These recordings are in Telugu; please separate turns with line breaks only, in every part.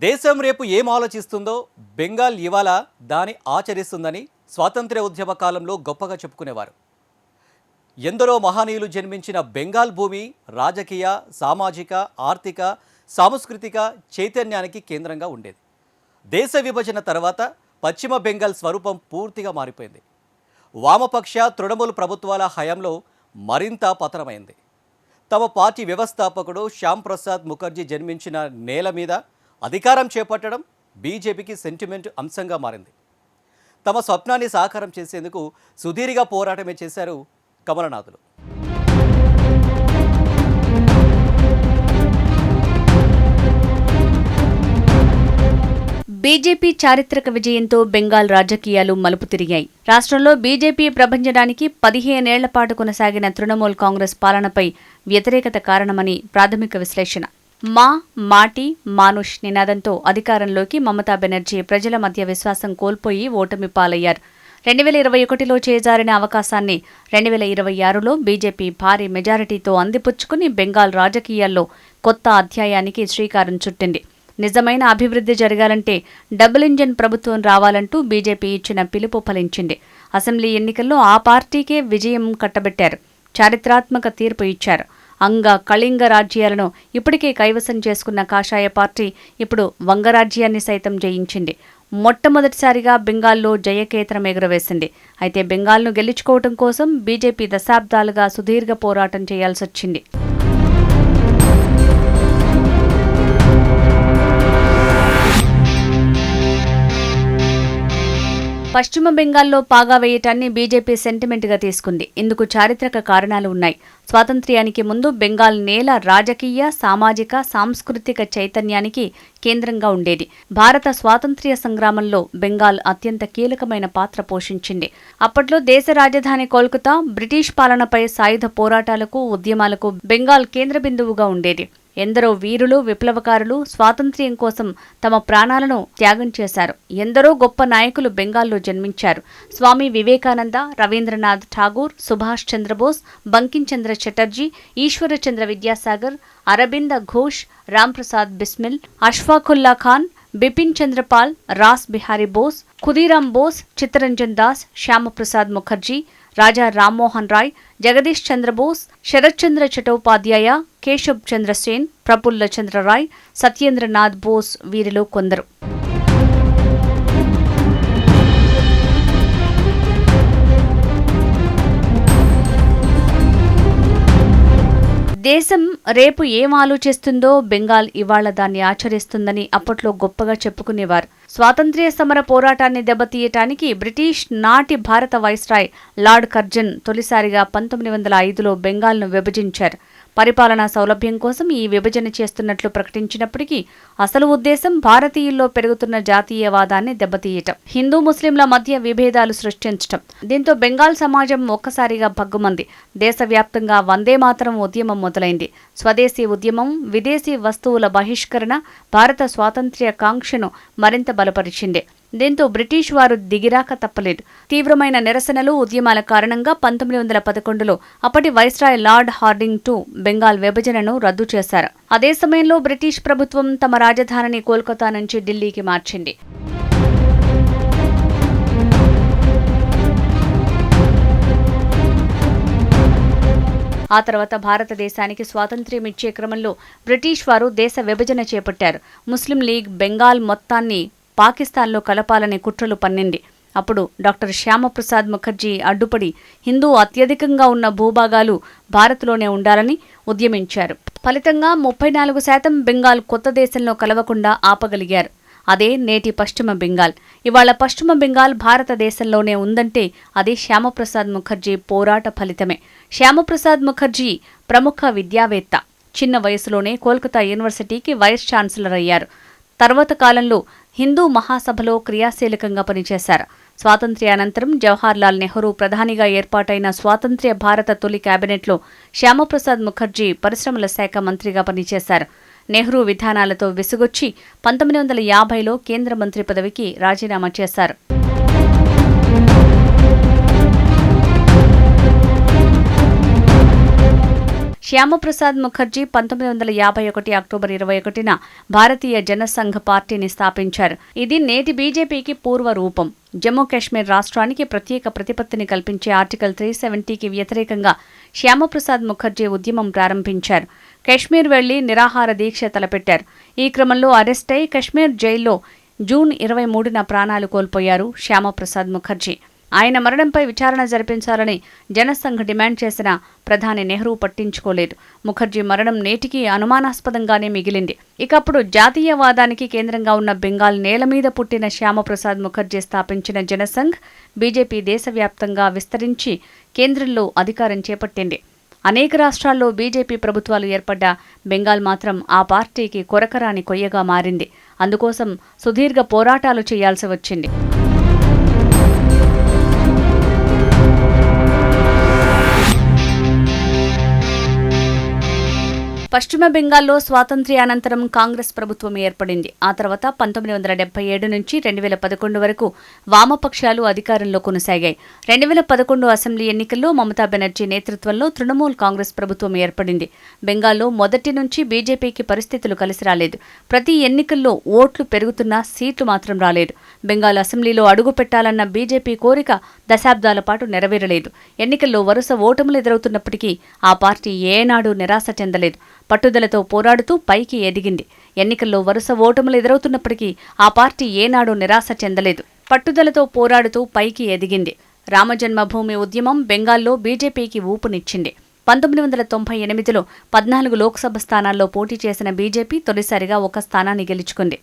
దేశం రేపు ఏం ఆలోచిస్తుందో బెంగాల్ ఇవాళ దాని ఆచరిస్తుందని స్వాతంత్ర్య ఉద్యమ కాలంలో గొప్పగా చెప్పుకునేవారు. ఎందరో మహనీయులు జన్మించిన బెంగాల్ భూమి రాజకీయ, సామాజిక, ఆర్థిక, సాంస్కృతిక చైతన్యానికి కేంద్రంగా ఉండేది. దేశ విభజన తర్వాత పశ్చిమ బెంగాల్ స్వరూపం పూర్తిగా మారిపోయింది. వామపక్ష తృణమూల్ ప్రభుత్వాల హయాంలో మరింత పతనమైంది. తమ పార్టీ వ్యవస్థాపకుడు శ్యామ్ ప్రసాద్ ముఖర్జీ జన్మించిన నేల మీద అధికారం చేపట్టడం బీజేపీకి సెంటిమెంట్ అంశంగా మారింది. తమ స్వప్నాన్ని సాకారం చేసేందుకు సుదీర్ఘ పోరాటమే చేశారు కమలనాథులు.
బీజేపీ చారిత్రక విజయంతో బెంగాల్ రాజకీయాలు మలుపు తిరిగాయి. రాష్ట్రంలో బీజేపీ ప్రభంజనానికి 15 ఏళ్ల పాటు కొనసాగిన తృణమూల్ కాంగ్రెస్ పాలనపై వ్యతిరేకత కారణమని ప్రాథమిక విశ్లేషణ. మా మాటి మానుష్ నినాదంతో అధికారంలోకి మమతా బెనర్జీ ప్రజల మధ్య విశ్వాసం కోల్పోయి ఓటమి పాలయ్యారు. 2021లో చేజారిన అవకాశాన్ని 2026లో బీజేపీ భారీ మెజారిటీతో అందిపుచ్చుకుని బెంగాల్ రాజకీయాల్లో కొత్త అధ్యాయానికి శ్రీకారం చుట్టింది. నిజమైన అభివృద్ధి జరగాలంటే డబుల్ ఇంజన్ ప్రభుత్వం రావాలంటూ బీజేపీ ఇచ్చిన పిలుపు ఫలించింది. అసెంబ్లీ ఎన్నికల్లో ఆ పార్టీకే విజయం కట్టబెట్టారు. చారిత్రాత్మక తీర్పు ఇచ్చారు. అంగ కళింగ రాజ్యాలను ఇప్పటికే కైవసం చేసుకున్న కాషాయ పార్టీ ఇప్పుడు వంగరాజ్యాన్ని సైతం జయించింది. మొట్టమొదటిసారిగా బెంగాల్లో జయకేతనం ఎగురవేసింది. అయితే బెంగాల్ను గెలుచుకోవడం కోసం బీజేపీ దశాబ్దాలుగా సుదీర్ఘ పోరాటం చేయాల్సొచ్చింది. పశ్చిమ బెంగాల్లో పాగా వేయటాన్ని బీజేపీ సెంటిమెంట్గా తీసుకుంది. ఇందుకు చారిత్రక కారణాలు ఉన్నాయి. స్వాతంత్ర్యానికి ముందు బెంగాల్ నేల రాజకీయ, సామాజిక, సాంస్కృతిక చైతన్యానికి కేంద్రంగా ఉండేది. భారత స్వాతంత్ర్య సంగ్రామంలో బెంగాల్ అత్యంత కీలకమైన పాత్ర పోషించింది. అప్పట్లో దేశ రాజధాని కోల్కతా బ్రిటిష్ పాలనపై సాయుధ పోరాటాలకు, ఉద్యమాలకు బెంగాల్ కేంద్ర బిందువుగా ఉండేది. ఎందరో వీరులు, విప్లవకారులు స్వాతంత్ర్యం కోసం తమ ప్రాణాలను త్యాగం చేశారు. ఎందరో గొప్ప నాయకులు బెంగాల్లో జన్మించారు. స్వామి వివేకానంద, రవీంద్రనాథ్ ఠాగూర్, సుభాష్ చంద్రబోస్, బంకించంద్ర చటర్జీ, ఈశ్వరచంద్ర విద్యాసాగర్, అరబింద ఘోష్, రాంప్రసాద్ బిస్మిల్, అష్ఫాకుల్లా ఖాన్, బిపిన్ చంద్రపాల్, రాస్ బిహారీ బోస్, ఖుదీరాం బోస్, చిత్తరంజన్ దాస్, శ్యామప్రసాద్ ముఖర్జీ, రాజా రామ్మోహన్ రాయ్, జగదీష్ చంద్రబోస్, శరత్చంద్ర చటోపాధ్యాయ, కేశబ్ చంద్ర సేన్, ప్రఫుల్ల చంద్ర రాయ్, సత్యేంద్రనాథ్ బోస్ వీరిలో కొందరు. దేశం రేపు ఏం ఆలోచిస్తుందో బెంగాల్ ఇవాళ దాన్ని ఆచరిస్తుందని అప్పట్లో గొప్పగా చెప్పుకునేవారు. స్వాతంత్ర్య సమర పోరాటాన్ని దెబ్బతీయటానికి బ్రిటిష్ నాటి భారత వైస్రాయ్ లార్డ్ కర్జన్ తొలిసారిగా 1905లో బెంగాల్ను విభజించారు. పరిపాలనా సౌలభ్యం కోసం ఈ విభజన చేస్తున్నట్లు ప్రకటించినప్పటికీ అసలు ఉద్దేశం భారతీయుల్లో పెరుగుతున్న జాతీయవాదాన్ని దెబ్బతీయటం, హిందూ ముస్లింల మధ్య విభేదాలు సృష్టించటం. దీంతో బెంగాల్ సమాజం ఒక్కసారిగా భగ్గుమంది. దేశవ్యాప్తంగా వందే మాతరం ఉద్యమం మొదలైంది. స్వదేశీ ఉద్యమం, విదేశీ వస్తువుల బహిష్కరణ భారత స్వాతంత్ర్య కాంక్షను మరింత బలపరిచింది. దీంతో బ్రిటిష్ వారు దిగిరాక తప్పలేదు. తీవ్రమైన నిరసనలు, ఉద్యమాల కారణంగా 1911లో అప్పటి viceroy lord Hardinge II Bengal విభజనను రద్దు చేశారు. అదే సమయంలో బ్రిటిష్ ప్రభుత్వం తమ రాజధానిని కోల్కతా నుంచి ఢిల్లీకి మార్చింది. ఆ తర్వాత భారతదేశానికి స్వాతంత్ర్యం ఇచ్చే క్రమంలో బ్రిటిష్ వారు దేశ విభజన చేపట్టారు. ముస్లిం లీగ్ బెంగాల్ మొత్తాన్ని పాకిస్తాన్లో కలపాలని కుట్రలు పన్నింది. అప్పుడు డాక్టర్ శ్యామప్రసాద్ ముఖర్జీ అడ్డుపడి హిందూ అత్యధికంగా ఉన్న భూభాగాలు భారత్లోనే ఉండాలని ఉద్యమించారు. ఫలితంగా 34% బెంగాల్ కొత్త దేశంలో కలవకుండా ఆపగలిగారు. అదే నేటి పశ్చిమ బెంగాల్. ఇవాళ పశ్చిమ బెంగాల్ భారతదేశంలోనే ఉందంటే అది శ్యామప్రసాద్ ముఖర్జీ పోరాట ఫలితమే. శ్యామప్రసాద్ ముఖర్జీ ప్రముఖ విద్యావేత్త. చిన్న వయసులోనే కోల్కతా యూనివర్సిటీకి వైస్ ఛాన్సలర్ అయ్యారు. తర్వాత కాలంలో హిందూ మహాసభలో క్రియాశీలకంగా పనిచేశారు. స్వాతంత్ర్యానంతరం జవహర్లాల్ నెహ్రూ ప్రధానిగా ఏర్పాటైన స్వాతంత్ర్య భారత తొలి కేబినెట్లో శ్యామప్రసాద్ ముఖర్జీ పరిశ్రమల శాఖ మంత్రిగా పనిచేశారు. నెహ్రూ విధానాలతో విసుగొచ్చి 1950లో కేంద్ర మంత్రి పదవికి రాజీనామా చేశారు. శ్యామప్రసాద్ ముఖర్జీ 1951 అక్టోబర్ 21న భారతీయ జనసంఘ్ పార్టీని స్థాపించారు. ఇది నేటి బీజేపీకి పూర్వ రూపం. జమ్మూ కాశ్మీర్ రాష్ట్రానికి ప్రత్యేక ప్రతిపత్తిని కల్పించే ఆర్టికల్ 370కి వ్యతిరేకంగా శ్యామప్రసాద్ ముఖర్జీ ఉద్యమం ప్రారంభించారు. కశ్మీర్ వెళ్లి నిరాహార దీక్ష తలపెట్టారు. ఈ క్రమంలో అరెస్టై కశ్మీర్ జైల్లో జూన్ 23న ప్రాణాలు కోల్పోయారు శ్యామప్రసాద్ ముఖర్జీ. ఆయన మరణంపై విచారణ జరిపించాలని జనసంఘ్ డిమాండ్ చేసిన ప్రధాని నెహ్రూ పట్టించుకోలేదు. ముఖర్జీ మరణం నేటికి అనుమానాస్పదంగానే మిగిలింది. ఇకప్పుడు జాతీయవాదానికి కేంద్రంగా ఉన్న బెంగాల్ నేల మీద పుట్టిన శ్యామప్రసాద్ ముఖర్జీ స్థాపించిన జనసంఘ్ బీజేపీ దేశవ్యాప్తంగా విస్తరించి కేంద్రంలో అధికారం చేపట్టింది. అనేక రాష్ట్రాల్లో బీజేపీ ప్రభుత్వాలు ఏర్పడ్డ బెంగాల్ మాత్రం ఆ పార్టీకి కొరకరాని కొయ్యగా మారింది. అందుకోసం సుదీర్ఘ పోరాటాలు చేయాల్సి వచ్చింది. పశ్చిమ బెంగాల్లో స్వాతంత్ర్యానంతరం కాంగ్రెస్ ప్రభుత్వం ఏర్పడింది. ఆ తర్వాత 1977 నుంచి 2011 వరకు వామపక్షాలు అధికారంలో కొనసాగాయి. 2011 అసెంబ్లీ ఎన్నికల్లో మమతా బెనర్జీ నేతృత్వంలో తృణమూల్ కాంగ్రెస్ ప్రభుత్వం ఏర్పడింది. బెంగాల్లో మొదటి నుంచి బీజేపీకి పరిస్థితులు కలిసి రాలేదు. ప్రతి ఎన్నికల్లో ఓట్లు పెరుగుతున్నా సీట్లు మాత్రం రాలేదు. బెంగాల్ అసెంబ్లీలో అడుగు పెట్టాలన్న బీజేపీ కోరిక దశాబ్దాల పాటు నెరవేరలేదు. ఎన్నికల్లో వరుస ఓటములు ఎదురవుతున్నప్పటికీ ఆ పార్టీ ఏనాడు నిరాశ చెందలేదు. పట్టుదలతో పోరాడుతూ పైకి ఎదిగింది. ఎన్నికల్లో వరుస ఓటములు ఎదురవుతున్నప్పటికీ ఆ పార్టీ ఏనాడు నిరాశ చెందలేదు. పట్టుదలతో పోరాడుతూ పైకి ఎదిగింది. రామజన్మభూమి ఉద్యమం బెంగాల్లో బీజేపీకి ఊపునిచ్చింది. 1998లో 14 లోక్సభ స్థానాల్లో పోటీ చేసిన బీజేపీ తొలిసారిగా ఒక స్థానాన్ని గెలుచుకుంది.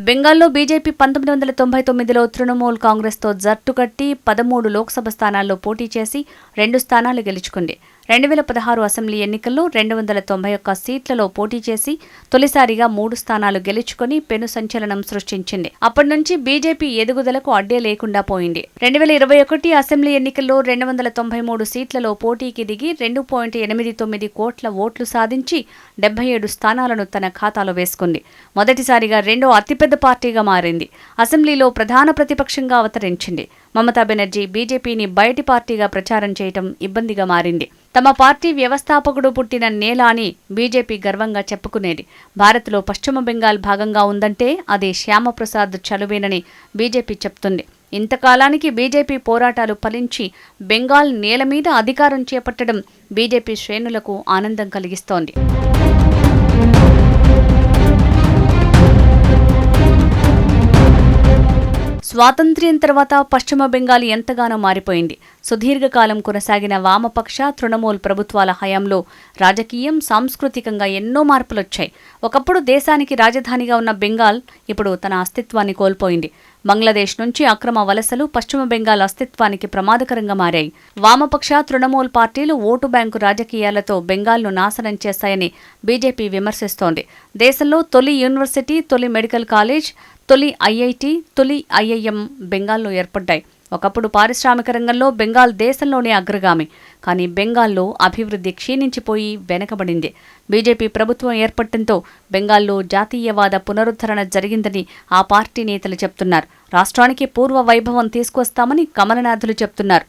బెంగాల్లో బీజేపీ 1999లో తృణమూల్ కాంగ్రెస్తో జట్టు కట్టి 13 లోక్సభ స్థానాల్లో పోటీ చేసి 2 స్థానాలు గెలుచుకుంది. 2016 అసెంబ్లీ ఎన్నికల్లో 291 సీట్లలో పోటీ చేసి తొలిసారిగా 3 స్థానాలు గెలుచుకుని పెను సంచలనం సృష్టించింది. అప్పటి నుంచి బీజేపీ ఎదుగుదలకు అడ్డే లేకుండా పోయింది. 2021 అసెంబ్లీ ఎన్నికల్లో 293 సీట్లలో పోటీకి దిగి 2.89 కోట్ల ఓట్లు సాధించి 77 స్థానాలను తన ఖాతాలో వేసుకుంది. మొదటిసారిగా రెండో అతిపెద్ద పార్టీగా మారింది. అసెంబ్లీలో ప్రధాన ప్రతిపక్షంగా అవతరించింది. మమతా బెనర్జీ బీజేపీని బయటి పార్టీగా ప్రచారం చేయటం ఇబ్బందిగా మారింది. తమ పార్టీ వ్యవస్థాపకుడు పుట్టిన నేల అని బీజేపీ గర్వంగా చెప్పుకునేది. భారత్లో పశ్చిమ బెంగాల్ భాగంగా ఉందంటే అది శ్యామప్రసాద్ చలువేనని బీజేపీ చెప్తుంది. ఇంతకాలానికి బీజేపీ పోరాటాలు ఫలించి బెంగాల్ నేల మీద అధికారం చేపట్టడం బీజేపీ శ్రేణులకు ఆనందం కలిగిస్తోంది. స్వాతంత్ర్యం తర్వాత పశ్చిమ బెంగాల్ ఎంతగానో మారిపోయింది. సుదీర్ఘకాలం కొనసాగిన వామపక్ష తృణమూల్ ప్రభుత్వాల హయాంలో రాజకీయం, సాంస్కృతికంగా ఎన్నో మార్పులొచ్చాయి. ఒకప్పుడు దేశానికి రాజధానిగా ఉన్న బెంగాల్ ఇప్పుడు తన అస్తిత్వాన్ని కోల్పోయింది. బంగ్లాదేశ్ నుంచి అక్రమ వలసలు పశ్చిమ బెంగాల్ అస్తిత్వానికి ప్రమాదకరంగా మారాయి. వామపక్ష తృణమూల్ పార్టీలు ఓటు బ్యాంకు రాజకీయాలతో బెంగాల్ను నాశనం చేశాయని బీజేపీ విమర్శిస్తోంది. దేశంలో తొలి యూనివర్సిటీ, తొలి మెడికల్ కాలేజ్, తొలి ఐఐటి, తొలి ఐఐఎం బెంగాల్లో ఏర్పడ్డాయి. ఒకప్పుడు పారిశ్రామిక రంగంలో బెంగాల్ దేశంలోనే అగ్రగామి. కానీ బెంగాల్లో అభివృద్ధి క్షీణించిపోయి వెనకబడింది. బీజేపీ ప్రభుత్వం ఏర్పడటంతో బెంగాల్లో జాతీయవాద పునరుద్ధరణ జరిగిందని ఆ పార్టీ నేతలు చెప్తున్నారు. రాష్ట్రానికి పూర్వ వైభవం తీసుకొస్తామని కమలనాథులు చెప్తున్నారు.